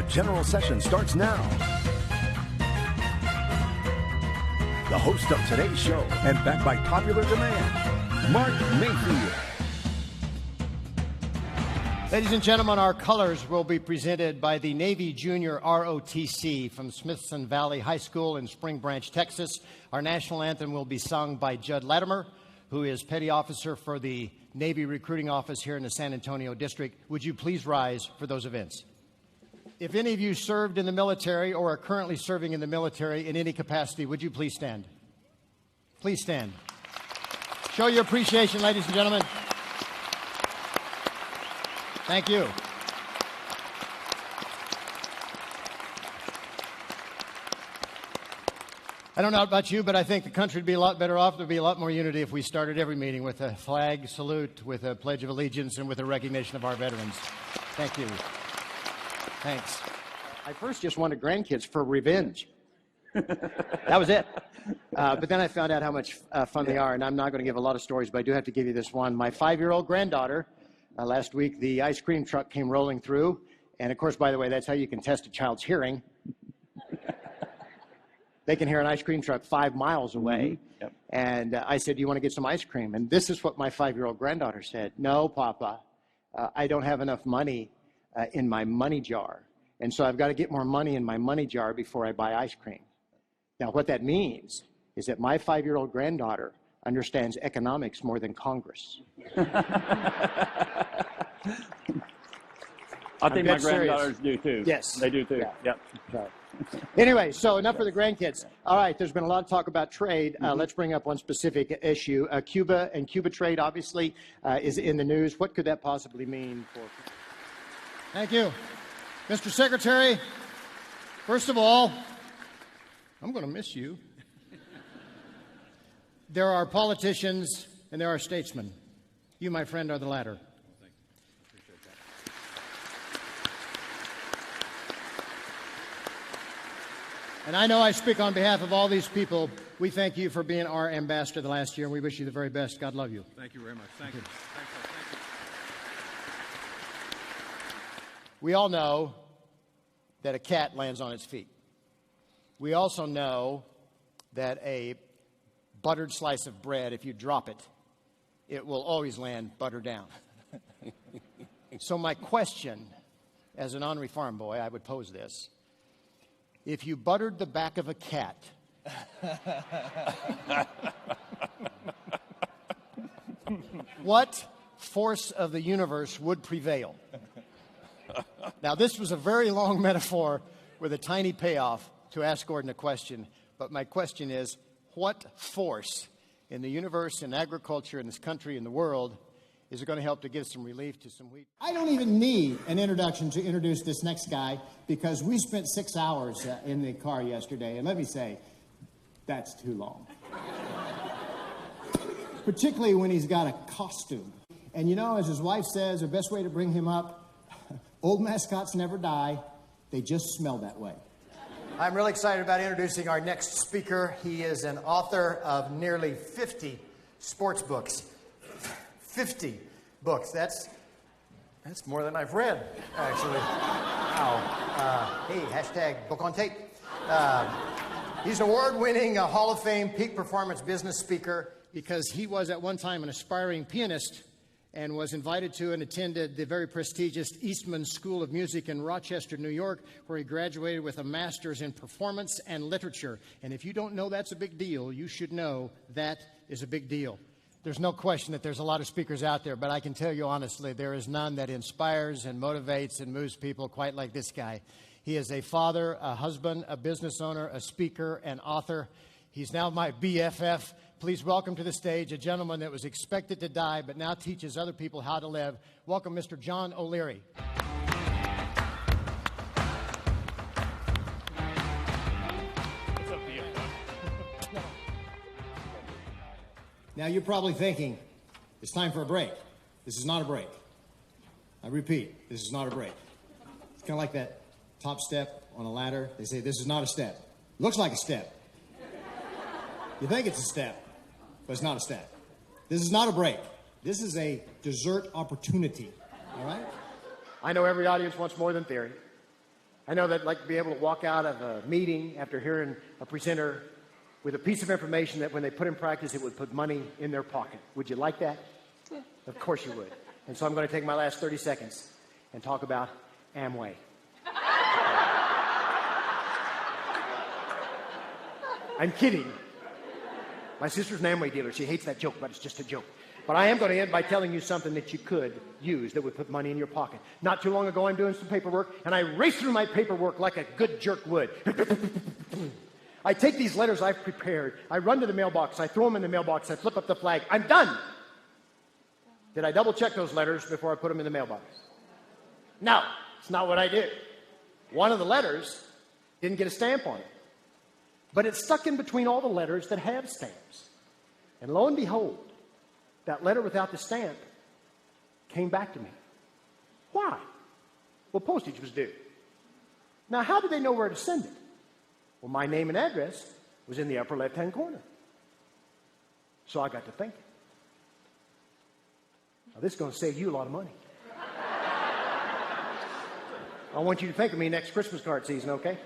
The general session starts now. The host of today's show, and backed by popular demand, Mark Mayfield. Ladies and gentlemen, our colors will be presented by the Navy Junior ROTC from Smithson Valley High School in Spring Branch, Texas. Our national anthem will be sung by Judd Latimer, who is Petty Officer for the Navy Recruiting Office here in the San Antonio District. Would you please rise for those events? If any of you served in the military or are currently serving in the military in any capacity, would you please stand? Please stand. Show your appreciation, ladies and gentlemen. Thank you. I don't know about you, but I think the country would be a lot better off. There would be a lot more unity if we started every meeting with a flag salute, with a pledge of allegiance, and with a recognition of our veterans. Thank you. Thanks. I first just wanted grandkids for revenge. That was it. But then I found out how much fun they are, and I'm not going to give a lot of stories, but I do have to give you this one. My 5-year-old granddaughter, last week, the ice cream truck came rolling through. And, of course, by the way, that's how you can test a child's hearing. They can hear an ice cream truck 5 miles away. Mm-hmm. Yep. And I said, do you want to get some ice cream? And this is what my 5-year-old granddaughter said. No, Papa, I don't have enough money in my money jar. And so I've got to get more money in my money jar before I buy ice cream. Now, what that means is that my 5-year-old granddaughter understands economics more than Congress. I think my granddaughters do too. Yes. They do too. Yeah. Yep. Right. Anyway, so enough for the grandkids. All right, there's been a lot of talk about trade. Let's bring up one specific issue. Cuba and Cuba trade, obviously, is in the news. What could that possibly mean for... Thank you. Mr. Secretary, first of all, I'm going to miss you. There are politicians and there are statesmen. You, my friend, are the latter. Thank you. Appreciate that. And I know I speak on behalf of all these people. We thank you for being our ambassador the last year, and we wish you the very best. God love you. Thank you very much. Thank you. Thank you. We all know that a cat lands on its feet. We also know that a buttered slice of bread, if you drop it, it will always land butter down. So my question, as an honorary farm boy, I would pose this. If you buttered the back of a cat, what force of the universe would prevail? Now, this was a very long metaphor with a tiny payoff to ask Gordon a question. But my question is, what force in the universe, in agriculture, in this country, in the world, is going to help to give some relief to some wheat? I don't even need an introduction to introduce this next guy because we spent 6 hours in the car yesterday. And let me say, that's too long. Particularly when he's got a costume. And you know, as his wife says, the best way to bring him up, old mascots never die. They just smell that way. I'm really excited about introducing our next speaker. He is an author of nearly 50 sports books. 50 books. That's more than I've read, actually. Wow. Hey, hashtag book on tape. He's an award-winning Hall of Fame peak performance business speaker because he was at one time an aspiring pianist and was invited to and attended the very prestigious Eastman School of Music in Rochester, New York, where he graduated with a master's in performance and literature. And if you don't know that's a big deal, you should know that is a big deal. There's no question that there's a lot of speakers out there, but I can tell you honestly, there is none that inspires and motivates and moves people quite like this guy. He is a father, a husband, a business owner, a speaker, an author. He's now my BFF. Please welcome to the stage a gentleman that was expected to die but now teaches other people how to live. Welcome, Mr. John OLeary. What's up, BFF? Now you're probably thinking, it's time for a break. This is not a break. I repeat, this is not a break. It's kind of like that top step on a ladder. They say this is not a step. It looks like a step. You think it's a step, but it's not a step. This is not a break. This is a dessert opportunity, all right? I know every audience wants more than theory. I know that I'd like to be able to walk out of a meeting after hearing a presenter with a piece of information that when they put in practice, it would put money in their pocket. Would you like that? Yeah. Of course you would. And so I'm going to take my last 30 seconds and talk about Amway. I'm kidding. My sister's an Amway dealer. She hates that joke, but it's just a joke. But I am going to end by telling you something that you could use that would put money in your pocket. Not too long ago, I'm doing some paperwork, and I race through my paperwork like a good jerk would. I take these letters I've prepared, I run to the mailbox, I throw them in the mailbox, I flip up the flag. I'm done! Did I double check those letters before I put them in the mailbox? No, it's not what I did. One of the letters didn't get a stamp on it. But it's stuck in between all the letters that have stamps. And lo and behold, that letter without the stamp came back to me. Why? Well, postage was due. Now, how did they know where to send it? Well, my name and address was in the upper left-hand corner. So I got to thinking. Now, this is going to save you a lot of money. I want you to think of me next Christmas card season, okay?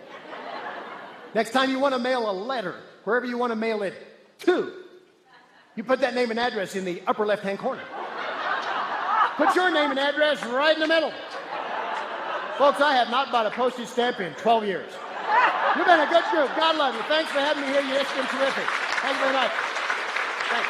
Next time you want to mail a letter, wherever you want to mail it to, you put that name and address in the upper left-hand corner. Put your name and address right in the middle. Folks, I have not bought a postage stamp in 12 years. You've been a good group. God love you. Thanks for having me here. You've been terrific. Thank you very much. Thanks.